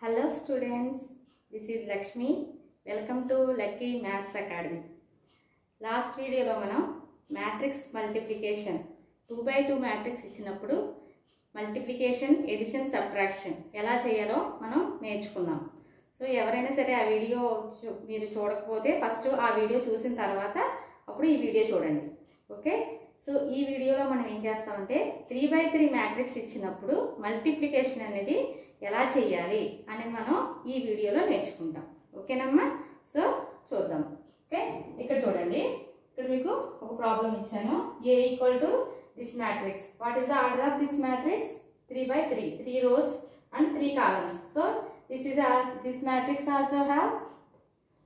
Hello students, this is Lakshmi. Welcome to Lucky Maths Academy. Last video lo manam matrix multiplication 2 by 2 matrix ఇచ్చినప్పుడు multiplication, addition, subtraction ఎలా చేయాలో మనం నేర్చుకున్నాం. So ఎవరైనా సరే ఆ వీడియో మీరు చూడకపోతే ఫస్ట్ ఆ వీడియో చూసిన తర్వాత అప్పుడు ఈ వీడియో చూడండి. ఓకే, సో ఈ వీడియోలో మనం ఏం చేస్తామంటే 3 by 3 మ్యాట్రిక్స్ ఇచ్చినప్పుడు మల్టిప్లికేషన్ అనేది ఎలా చేయాలి అనేది మనం ఈ వీడియోలో నేర్చుకుంటాం. ఓకేనమ్మా, సో చూద్దాం. ఓకే, ఇక్కడ చూడండి, ఇక్కడ మీకు ఒక ప్రాబ్లం ఇచ్చాను. A equal to this matrix. What is the order of this matrix? 3 by 3, 3 rows and 3 columns. So this matrix also have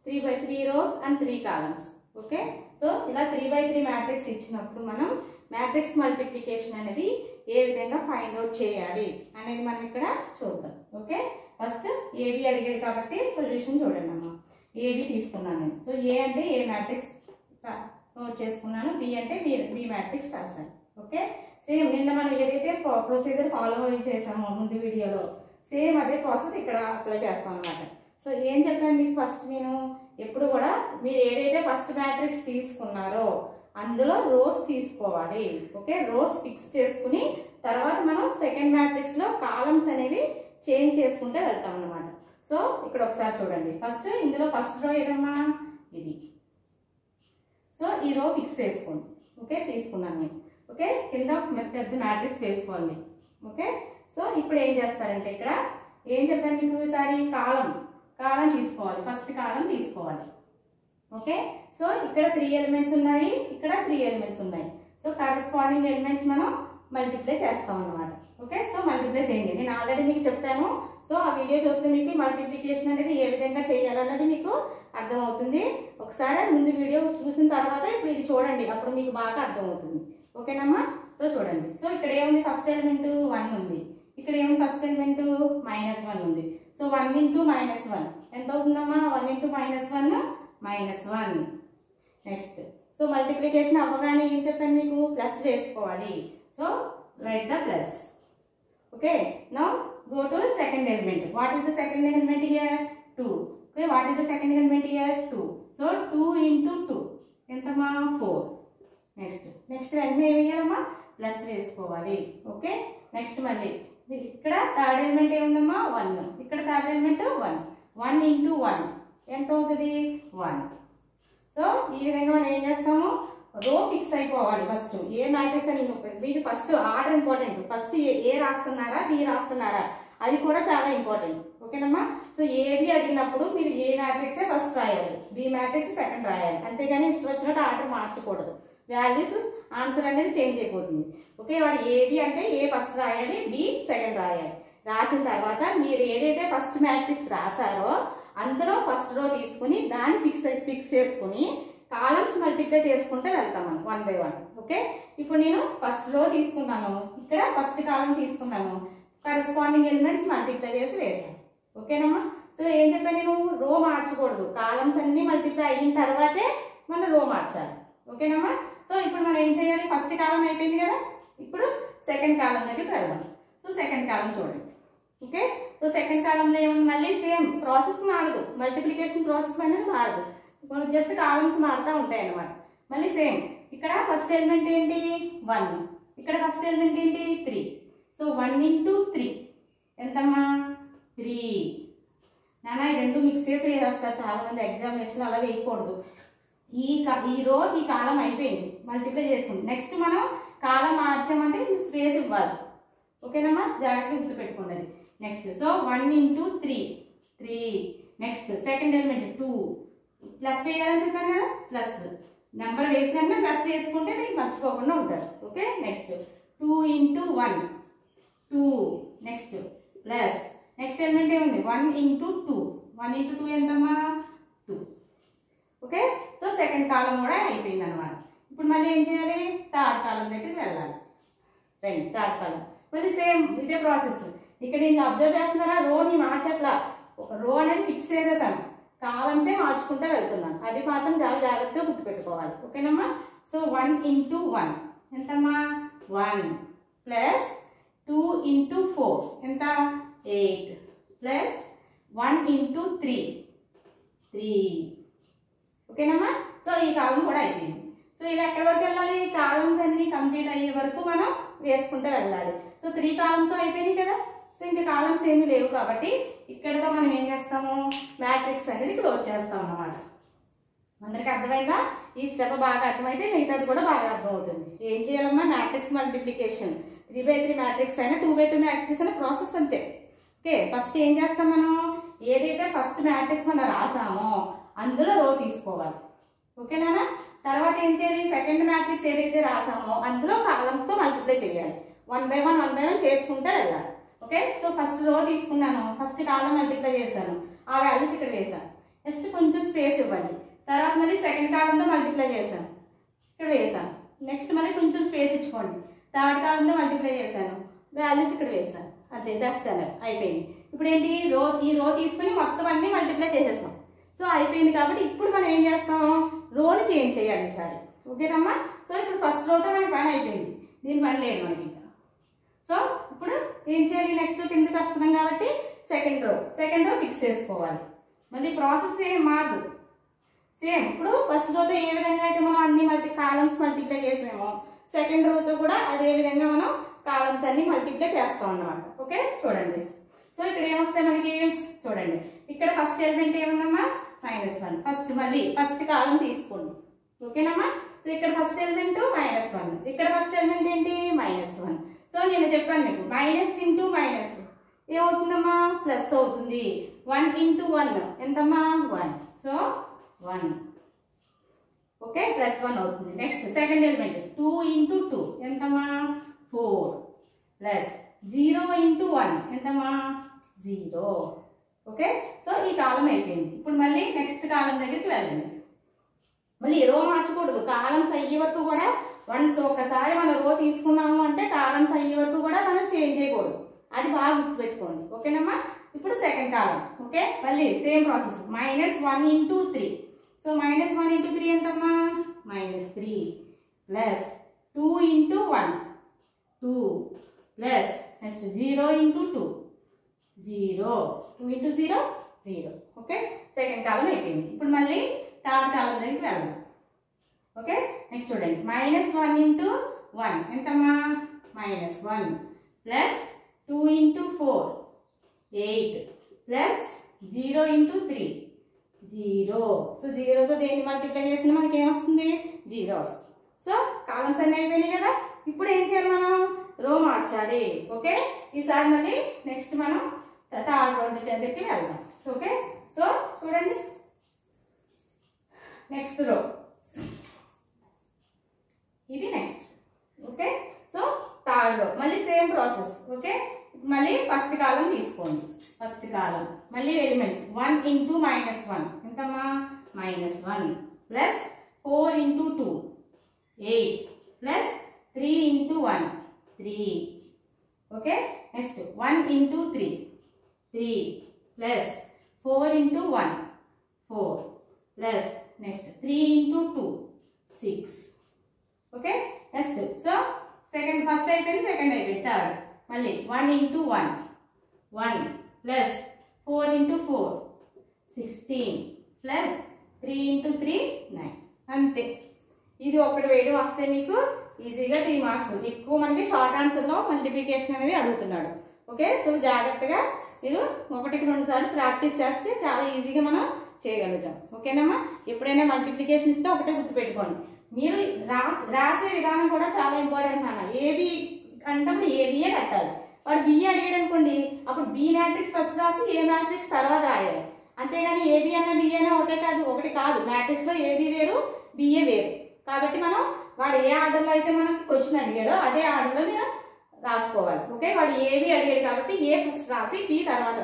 3 by 3 rows and 3 columns. Okay, so ఇలా 3 by 3 మ్యాట్రిక్స్ ఇచ్చినప్పుడు మనం matrix multiplication అనేది ఏ విధంగా find out చేయాలి అనేది మనం ఇక్కడ చూద్దాం. ఓకే, ఫస్ట్ ఏబి అడిగాడు కాబట్టి సొల్యూషన్ చూడండి అమ్మా. ఏబి తీసుకున్నాను నేను. సో ఏ అంటే ఏ మ్యాట్రిక్స్ నోట్ చేసుకున్నాను, బి అంటే బి మ్యాట్రిక్స్ రాశాను. ఓకే, సేమ్ నిన్న మనం ఏదైతే ప్రొసీజర్ ఫాలో చేసామో ముందు వీడియోలో సేమ్ అదే ప్రాసెస్ ఇక్కడ అప్లై చేస్తాం అన్నమాట. సో ఏం చెప్పాను మీకు ఫస్ట్, నేను ఎప్పుడు కూడా మీరు ఏదైతే ఫస్ట్ మ్యాట్రిక్స్ తీసుకున్నారో అందులో రోస్ తీసుకోవాలి. ఓకే, రోస్ ఫిక్స్ చేసుకుని తర్వాత మనం సెకండ్ మ్యాట్రిక్స్ లో కాలమ్స్ అనేవి చేంజ్ చేసుకుంటే వెళ్తాం అన్నమాట. సో ఇక్కడ ఒకసారి చూడండి, ఫస్ట్ ఇందులో ఫస్ట్ రో ఏదమ్మా ఇది. సో ఈ రో ఫిక్స్ చేసుకోండి. ఓకే, తీసుకున్నాను నేను. ఓకే, కింద పెద్ద మ్యాట్రిక్స్ వేసుకోండి. ఓకే, సో ఇప్పుడు ఏం చేస్తారంటే ఇక్కడ ఏం చెప్పాను మీకు, ఈసారి కాలం తీసుకోవాలి, ఫస్ట్ కాలం తీసుకోవాలి. ఓకే, సో ఇక్కడ 3 ఎలిమెంట్స్ ఉన్నాయి, ఇక్కడ 3 ఎలిమెంట్స్ ఉన్నాయి. సో కరెస్పాండింగ్ ఎలిమెంట్స్ మనం మల్టిప్లై చేస్తాం అన్నమాట. ఓకే, సో మల్టిప్లై చేయండి. నేను ఆల్రెడీ మీకు చెప్పాను. సో ఆ వీడియో చూస్తే మీకు మల్టిప్లికేషన్ అనేది ఏ విధంగా చేయాలన్నది మీకు అర్థమవుతుంది. ఒకసారి ముందు వీడియో చూసిన తర్వాత ఇప్పుడు ఇది చూడండి, అప్పుడు మీకు బాగా అర్థమవుతుంది. ఓకేనమ్మా, సో చూడండి. సో ఇక్కడ ఏముంది, ఫస్ట్ ఎలిమెంట్ 1 ఉంది, ఇక్కడ ఏముంది ఫస్ట్ ఎలిమెంట్ -1 ఉంది. సో 1 into -1 ఎంత అవుతుందమ్మా? 1 into -1 -1. నెక్స్ట్ సో మల్టిప్లికేషన్ అవ్వగానే ఏం చెప్పాను మీకు, ప్లస్ వేసుకోవాలి. So right the plus. Okay, now go to second element. What is the second element here? 2. Okay, what is the second element here? 2. So 2 into 2 ఎంతమ్మా? 4. Next వెంటనే ఏమి వేయాలమ్మా? Plus వేసుకోవాలి. Okay, next మళ్ళీ ఇక్కడ థర్డ్ ఎలిమెంట్ ఏముందమ్మా? 1. ఇక్కడ third element 1. 1 into 1 ఎంత అవుతుంది? 1. సో ఈ విధంగా మనం ఏం చేస్తాము, రో ఫిక్స్ అయిపోవాలి. ఫస్ట్ ఏ మ్యాట్రిక్స్ అని మీరు ఫస్ట్ ఆర్డర్ ఇంపార్టెంట్. ఫస్ట్ ఏ రాస్తున్నారా, బి రాస్తున్నారా, అది కూడా చాలా ఇంపార్టెంట్. ఓకేనమ్మా, సో ఏబి అడిగినప్పుడు మీరు ఏ మ్యాట్రిక్సే ఫస్ట్ రాయాలి, బి మ్యాట్రిక్స్ సెకండ్ రాయాలి. అంతేగాని ఇష్టం వచ్చినట్టు ఆర్డర్ మార్చకూడదు. వాల్యూస్ ఆన్సర్ అనేది చేంజ్ అయిపోతుంది. ఓకే, వాడు ఏబి అంటే ఏ ఫస్ట్ రాయాలి, బి సెకండ్ రాయాలి. రాసిన తర్వాత మీరు ఏదైతే ఫస్ట్ మ్యాట్రిక్స్ రాశారో అందులో ఫస్ట్ రో తీసుకుని దాన్ని ఫిక్స్ చేసుకుని కాలమ్స్ మల్టిప్లై చేసుకుంటే వెళ్తాం మనం 1 by 1. ఓకే, ఇప్పుడు నేను ఫస్ట్ రో తీసుకున్నాను, ఇక్కడ ఫస్ట్ కాలం తీసుకున్నాను, కరెస్పాండింగ్ ఎలిమెంట్స్ మల్టిప్లై చేసి వేసాను. ఓకేనమ్మా, సో ఏం చెప్పాను నేను, రో మార్చకూడదు, కాలమ్స్ అన్ని మల్టిప్లై అయిన తర్వాతే మనం రో మార్చాలి. ఓకేనమ్మా, సో ఇప్పుడు మనం ఏం చేయాలి, ఫస్ట్ కాలం అయిపోయింది కదా, ఇప్పుడు సెకండ్ కాలం దగ్గరికి వెళ్దాం. సో సెకండ్ కాలం చూడండి. ఓకే, సో సెకండ్ కాలంలో ఏముంది, మళ్ళీ సేమ్ ప్రాసెస్ మారదు, మల్టిప్లికేషన్ ప్రాసెస్ అనేది మారదు, జస్ట్ కాలమ్స్ మారుతూ ఉంటాయి అన్నమాట. మళ్ళీ సేమ్ ఇక్కడ ఫస్ట్ ఎలిమెంట్ ఏంటి? 1. ఇక్కడ ఫస్ట్ ఎలిమెంట్ ఏంటి? 3. సో 1 into 3 ఎంతమ్మా? 3. నాన్న ఈ రెండు మిక్స్ చేసి వేసేస్తారు చాలా మంది ఎగ్జామినేషన్, అలా వేయకూడదు. ఈ రో ఈ కాలం అయిపోయింది, మల్టిప్లై చేస్తుంది. నెక్స్ట్ మనం కాలం మార్చామంటే స్పేస్ ఇవ్వాలి. ఓకేనమ్మా, జాగ్రత్తగా గుర్తుపెట్టుకోండి. Next so 1 into 3. Next second element 2. Plus వేయాలని చెప్పాను కదా, ప్లస్ నెంబర్ వేసినా ప్లస్ వేసుకుంటే మీకు మర్చిపోకుండా ఉంటారు. Okay, next 2 into 1 2. Next plus next element ఏముంది? 1 into 2. 1 into 2 ఎంతమ్మా? 2. ఓకే, సో సెకండ్ కాలం కూడా అయిపోయింది అనమాట. ఇప్పుడు మళ్ళీ ఏం చేయాలి, థర్డ్ కాలం దగ్గరికి వెళ్ళాలి. థర్డ్ కాలం మళ్ళీ సేమ్ ఇదే ప్రాసెస్. ఇక్కడ నేను అబ్జర్వ్ చేస్తున్నారా, రోని మార్చట్లా, ఒక రో అనేది ఫిక్స్ చేసేసాను, కాలమ్సే మార్చుకుంటూ వెళ్తున్నాను. అది మాత్రం చాలా జాగ్రత్తగా గుర్తుపెట్టుకోవాలి. ఓకేనమ్మా, సో 1 into 1 ఎంతమ్మా? 1 ప్లస్ 2 into 4 ఎంత? 8 ప్లస్ 1 into 3 3. ఓకేనమ్మా. సో ఈ కాలం కూడా అయిపోయింది. సో ఇది ఎక్కడి వరకు వెళ్ళాలి? కాలమ్స్ అన్ని కంప్లీట్ అయ్యే వరకు మనం వేసుకుంటూ వెళ్ళాలి. సో 3 కాలమ్స్ అయిపోయినాయి కదా. సో ఇంకా కాలమ్స్ ఏమీ లేవు కాబట్టి ఇక్కడతో మనం ఏం చేస్తాము? మ్యాట్రిక్స్ అనేది క్లోజ్ చేస్తాం అన్నమాట. అందరికి అర్థమైందా? ఈ స్టెప్ బాగా అర్థమైతే మిగతాది కూడా బాగా అర్థమవుతుంది. ఏం చేయాలమ్మా? మ్యాట్రిక్స్ మల్టిప్లికేషన్ 3/3 మ్యాట్రిక్స్ అయినా 2/2 మ్యాట్రిక్స్ అయినా ప్రాసెస్ అంతే. ఓకే, ఫస్ట్ ఏం చేస్తాం మనం? ఏదైతే ఫస్ట్ మ్యాట్రిక్స్ మనం రాసామో అందులో రో తీసుకోవాలి. ఓకేనా? తర్వాత ఏం చేయాలి? సెకండ్ మ్యాట్రిక్స్ ఏదైతే రాసామో అందులో కాలమ్స్తో మల్టిప్లై చేయాలి. 1 by 1 చేసుకుంటే వెళ్ళాలి. ఓకే, సో ఫస్ట్ రో తీసుకున్నాను, ఫస్ట్ కాలం మల్టిప్లై చేశాను, ఆ వాల్యూస్ ఇక్కడ వేసాను. నెక్స్ట్ కొంచెం స్పేస్ ఇవ్వండి. తర్వాత మళ్ళీ సెకండ్ కాలంతో మల్టిప్లై చేశాను, ఇక్కడ వేసాను. నెక్స్ట్ మళ్ళీ కొంచెం స్పేస్ ఇచ్చుకోండి. థర్డ్ కాలంతో మల్టిప్లై చేశాను, వాల్యూస్ ఇక్కడ వేసాను. అంతే, దట్స్ ఆల్, అయిపోయింది. ఇప్పుడు ఏంటి? ఈ రో తీసుకుని మొత్తం అన్ని మల్టిప్లై చేసేస్తాం. సో అయిపోయింది కాబట్టి ఇప్పుడు మనం ఏం చేస్తాం? రోని చేంజ్ చేయాలి ఈసారి. ఓకేనమ్మా. సో ఇప్పుడు ఫస్ట్ రోతో మనకి పని అయిపోయింది, దీని పని లేదు మనకి ఇంకా. సో ఇప్పుడు ఏం చేయాలి? నెక్స్ట్ కిందకి వస్తున్నాం కాబట్టి సెకండ్ రో ఫిక్స్ చేసుకోవాలి. మళ్ళీ ప్రాసెస్ ఏం మారదు, సేమ్. ఇప్పుడు ఫస్ట్ రోతో ఏ విధంగా అయితే మనం అన్ని కాలమ్స్ మల్టిప్లై చేసామో సెకండ్ రోతో కూడా అదే విధంగా మనం కాలమ్స్ అన్ని మల్టిప్లై చేస్తాం అన్నమాట. ఓకే, చూడండి. సో ఇక్కడ ఏమొస్తాయి మనకి? చూడండి, ఇక్కడ ఫస్ట్ ఎలిమెంట్ ఏముందమ్మా? -1. ఫస్ట్ కాలం తీసుకోండి. ఓకేనమ్మా. సో ఇక్కడ ఫస్ట్ ఎలిమెంట్ -1, ఇక్కడ ఫస్ట్ ఎలిమెంట్ ఏంటి? -1. సో నేను చెప్పాను మీకు, మైనస్ ఇంటూ మైనస్ ఏమవుతుందమ్మా? ప్లస్ అవుతుంది. 1 into 1 ఎంతమ్మా? 1. సో 1. ఓకే, +1 అవుతుంది. నెక్స్ట్ సెకండ్ ఎలిమెంట్ 2 into 2 ఎంతమ్మా? 4. ప్లస్ 0 into 1 ఎంతమ్మా? 0. ఓకే, సో ఈ కాలం అయిపోయింది. ఇప్పుడు మళ్ళీ నెక్స్ట్ కాలం దగ్గరికి వెళ్ళండి. మళ్ళీ రో మార్చకూడదు, కాలమ్స్ అయ్యే వరకు కూడా. వన్స్ ఒకసారి మనం రో తీసుకున్నాము అంటే కాలమ్స్ అయ్యే వరకు కూడా మనం చేంజ్ చేయకూడదు. అది బాగా గుర్తుపెట్టుకోండి. ఓకేనమ్మా. ఇప్పుడు సెకండ్ కాలం. ఓకే, మళ్ళీ same process. -1 into 3. So -1 into 3 ఎంతమ్మా? -3. Plus 2 into 1 2. Plus next 0 into 2 0. 2 into 0 0. Okay, second column అయిపోయింది. ఇప్పుడు మళ్ళీ థర్డ్ కాలం దగ్గరికి వెళ్దాం. ఓకే, నెక్స్ట్ చూడండి, -1 into 1 ఎంతమ్మా? -1. Plus 2 into 4 8. Plus 0 into 3 0. So 0తో దేన్ని మల్టిప్లై చేసినా మనకి ఏమొస్తుంది? 0 వస్తుంది. సో కాలమ్స్ అన్నీ అయిపోయినాయి కదా. ఇప్పుడు ఏం చేయాలి? మనం రో మార్చాలి. ఓకే, ఈసారి మళ్ళీ నెక్స్ట్ మనం థర్డ్ రో దగ్గరికి వెళ్దాం. ఓకే, సో చూడండి, నెక్స్ట్ రో ఇది next. Okay, so third row మళ్ళీ సేమ్ ప్రాసెస్. ఓకే, మళ్ళీ ఫస్ట్ కాలం తీసుకోండి. ఫస్ట్ కాలం మళ్ళీ ఎలిమెంట్స్ 1 into -1 ఎంతమ్మా? -1. Plus 4 into 2 8. Plus 3 into 1 3. Okay, next 1 into 3 3. Plus 4 into 1 4. Plus next 3 into 2 6. Okay, next so second first అయిపోయింది, second అయిపోయింది, third మళ్ళీ 1 into 1 1. Plus 4 into 4 16. Plus 3 into 3 9. అంతే. ఇది ఒకటి వేయడం వస్తే మీకు ఈజీగా 3 మార్క్స్. ఎక్కువ మనకి షార్ట్ ఆన్సర్లో మల్టిప్లికేషన్ అనేది అడుగుతున్నాడు. ఓకే, సో జాగ్రత్తగా మీరు 1కి 2 సార్లు ప్రాక్టీస్ చేస్తే చాలా ఈజీగా మనం చేయగలుగుతాం. ఓకేనమ్మా. ఎప్పుడైనా మల్టిప్లికేషన్ ఇస్తే ఒకటే గుర్తుపెట్టుకోండి. మీరు రాసే విధానం కూడా చాలా ఇంపార్టెంట్ అన్న. ఏబి అంటే ఏబిఏ కట్టాలి. వాడు బిఏ అడిగాడు అనుకోండి, అప్పుడు బి మ్యాట్రిక్స్ ఫస్ట్ రాసి ఏ మ్యాట్రిక్స్ తర్వాత రాయాలి. అంతేగాని ఏబి అన్న బిఏ అన్న ఒకటి కాదు. మ్యాట్రిక్స్లో ఏబి వేరు, బిఏ వేరు. కాబట్టి మనం వాడు ఏ ఆర్డర్లో అయితే మనం క్వశ్చన్ అడిగాడో అదే ఆర్డర్లో మీరు రాసుకోవాలి. ఓకే, వాడు ఏబి అడిగాడు కాబట్టి ఏ ఫస్ట్ రాసి బి తర్వాత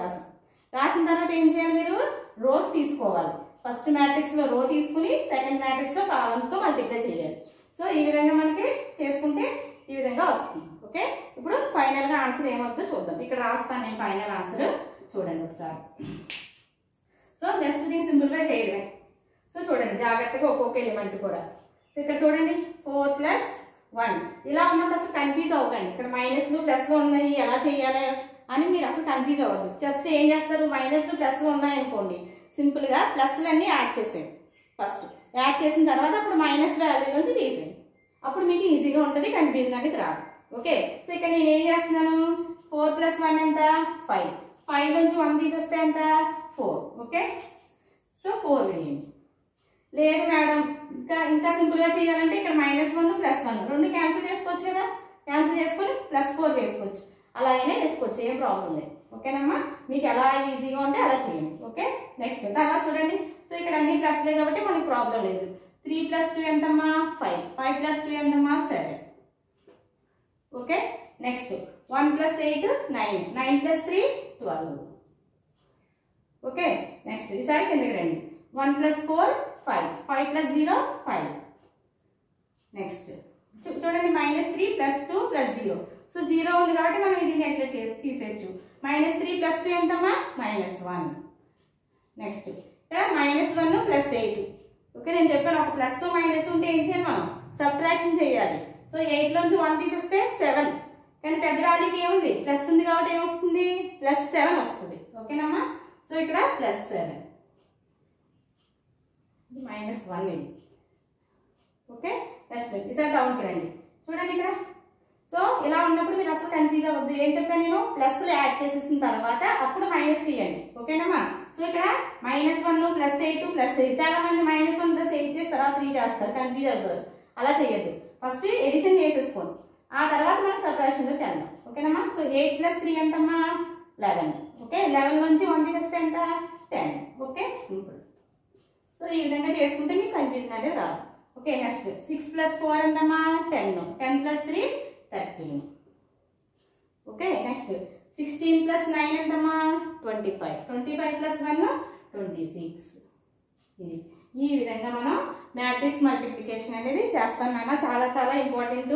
రాసిన తర్వాత ఏం చేయాలి? మీరు రోస్ తీసుకోవాలి. ఫస్ట్ మ్యాట్రిక్స్లో రో తీసుకుని సెకండ్ మ్యాట్రిక్స్లో కాలమ్స్తో మల్టిప్లై చేయాలి. సో ఈ విధంగా మనకి చేసుకుంటే ఈ విధంగా వస్తుంది. ఓకే, ఇప్పుడు ఫైనల్గా ఆన్సర్ ఏమవుతుందో చూద్దాం. ఇక్కడ రాస్తాను నేను ఫైనల్ ఆన్సర్, చూడండి ఒకసారి. సో జస్ట్ దీన్ని సింపుల్గా చేయడమే. సో చూడండి జాగ్రత్తగా ఒక్కొక్క ఎలిమెంట్ కూడా. సో ఇక్కడ చూడండి 4 + 1 ఇలా ఉన్నప్పుడు అసలు కన్ఫ్యూజ్ అవ్వకండి. ఇక్కడ మైనస్లు ప్లస్లు ఉన్నాయి, ఎలా చేయాలి అని మీరు అసలు కన్ఫ్యూజ్ అవ్వద్దు. జస్ట్ ఏం చేస్తారు, మైనస్లు ప్లస్లు ఉన్నాయనుకోండి, సింపుల్గా ప్లస్లన్నీ యాడ్ చేసేయండి. ఫస్ట్ యాడ్ చేసిన తర్వాత అప్పుడు మైనస్ వాల్యూ నుంచి తీసేయండి. అప్పుడు మీకు ఈజీగా ఉంటుంది, కన్ఫ్యూజన్ అనేది రాదు. ఓకే, సో ఇక్కడ నేను ఏం చేస్తున్నాను, 4 + 1 ఎంత 5. 5 నుంచి 1 తీసేస్తే ఎంత 4. ఓకే, సో 4 వేయండి. లేదు మేడం ఇంకా సింపుల్గా చేయాలంటే ఇక్కడ -1 + 1 రెండు క్యాన్సిల్ చేసుకోవచ్చు కదా, క్యాన్సిల్ చేసుకొని +4 వేసుకోవచ్చు. అలా అయినా వేసుకోవచ్చు, ఏం ప్రాబ్లం లేదు. ఓకేనమ్మా, మీకు ఎలా ఈజీగా ఉంటే అలా చేయండి. ఓకే, నెక్స్ట్ తర్వాత చూడండి. సో ఇక్కడ అన్ని ప్లస్లే కాబట్టి మనకి ప్రాబ్లం లేదు. 3 + 2 ఎంతమ్మా 5. 5 + 2 ఎంతమ్మా 7. Okay, next 1 + 8 9. 9 + 3 12. ఓకే, నెక్స్ట్ ఈసారి కిందకి రండి. 1 + 4 5. 5 + 0 5. నెక్స్ట్ చూడండి, -3 + 2 + 0. సో 0 ఉంది కాబట్టి మనం ఇది నెగ్లెక్ట్ చేసి తీసేయచ్చు. -3 + 2 ఎంతమ్మా -1. నెక్స్ట్ ఇక్కడ -1 + 8. ఓకే, నేను చెప్పాను ఒక ప్లస్ మైనస్ ఉంటే ఏం చేయాలి, మనం సబ్ట్రాక్షన్ చేయాలి. సో 8 నుంచి 1 తీసేస్తే 7. కానీ పెద్ద వాల్యూకి ఏముంది, ప్లస్ ఉంది కాబట్టి ఏమొస్తుంది, +7 వస్తుంది. ఓకేనమ్మా, సో ఇక్కడ +7 -1 ఇది. ఓకే, నెక్స్ట్ ఈసారి డౌన్కి రండి. చూడండి ఇక్కడ. సో ఇలా ఉన్నప్పుడు మీరు అసలు కన్ఫ్యూజ్ అవ్వద్దు. ఏం చెప్పాను నేను, ప్లస్లు యాడ్ చేసేసిన తర్వాత అప్పుడు మైనస్ తీయండి. ఓకేనమ్మా, సో ఇక్కడ -1 + 8 + 3. చాలా మంది -1 + 8 చేసి తర్వాత 3 చేస్తారు, కన్ఫ్యూజ్ అవుతారు. అలా చేయొద్దు. ఫస్ట్ ఎడిషన్ చేసేసుకోండి, ఆ తర్వాత మనం సబ్ట్రాక్షన్లోకి వెళ్దాం. ఓకేనమ్మా, సో 8 + 3 ఎంతమ్మా 11. ఓకే, 11 నుంచి 1 తీసేస్తే ఎంత 10. Okay, simple. సో ఈ విధంగా చేసుకుంటే మీకు కన్ఫ్యూజన్ అనేది రాదు. ఓకే, నెక్స్ట్ 6 + 4 ఎంతమ్మా 10. 10 + 3 13. ఓకే, నెక్స్ట్ 16 + 9 ఎంతమ్మా 25. 25 + 1 26. ఈ విధంగా మనం మ్యాట్రిక్స్ మల్టిప్లికేషన్ అనేది చేస్తాం నాన్న. చాలా చాలా ఇంపార్టెంట్.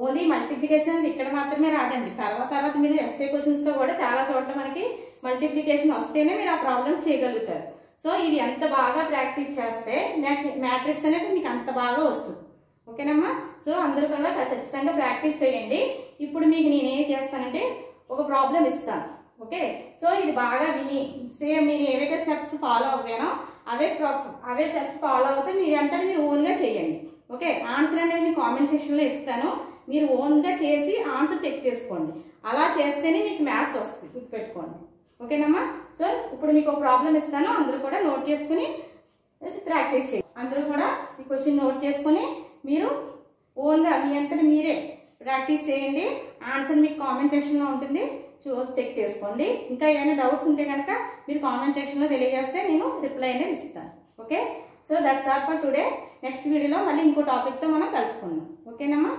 ఓన్లీ మల్టిప్లికేషన్ అనేది ఇక్కడ మాత్రమే రాదండి, తర్వాత మీరు ఎస్ఏ క్వశ్చన్స్లో కూడా చాలా చోట్ల మనకి మల్టిప్లికేషన్ వస్తేనే మీరు ఆ ప్రాబ్లమ్స్ చేయగలుగుతారు. సో ఇది ఎంత బాగా ప్రాక్టీస్ చేస్తే మ్యాట్రిక్స్ అనేది మీకు అంత బాగా వస్తుంది. ఓకేనమ్మా, సో అందరూ కూడా ఖచ్చితంగా ప్రాక్టీస్ చేయండి. ఇప్పుడు మీకు నేను ఏం చేస్తానంటే ఒక ప్రాబ్లం ఇస్తాను. ఓకే, సో ఇది బాగా విని సేమ్ నేను ఏవైతే స్టెప్స్ ఫాలో అవ్వానో అవే స్టెప్స్ ఫాలో అవుతే మీరు అంతటా మీరు ఓన్గా చేయండి. ఓకే, ఆన్సర్ అనేది నేను కామెంట్ సెక్షన్లో ఇస్తాను, మీరు ఓన్గా చేసి ఆన్సర్ చెక్ చేసుకోండి. అలా చేస్తేనే మీకు మ్యాథ్స్ వస్తుంది, గుర్తుపెట్టుకోండి. ఓకేనమ్మా, సో ఇప్పుడు మీకు ఒక ప్రాబ్లం ఇస్తాను, అందరూ కూడా నోట్ చేసుకుని ప్రాక్టీస్ చేయండి. అందరూ కూడా ఈ క్వశ్చన్ నోట్ చేసుకుని మీరు ఓన్గా మీ అంతటా మీరే ప్రాక్టీస్ చేయండి. ఆన్సర్ మీకు కామెంట్ సెక్షన్లో ఉంటుంది, చెక్ చేసుకోండి. ఇంకా ఏమైనా డౌట్స్ ఉంటే కనుక మీరు కామెంట్ సెక్షన్లో తెలియజేస్తే నేను రిప్లై అనేది ఇస్తాను. Okay, so that's all for today. Next వీడియోలో మళ్ళీ ఇంకో టాపిక్తో మనం కలుసుకుందాం. ఓకేనమ్మా.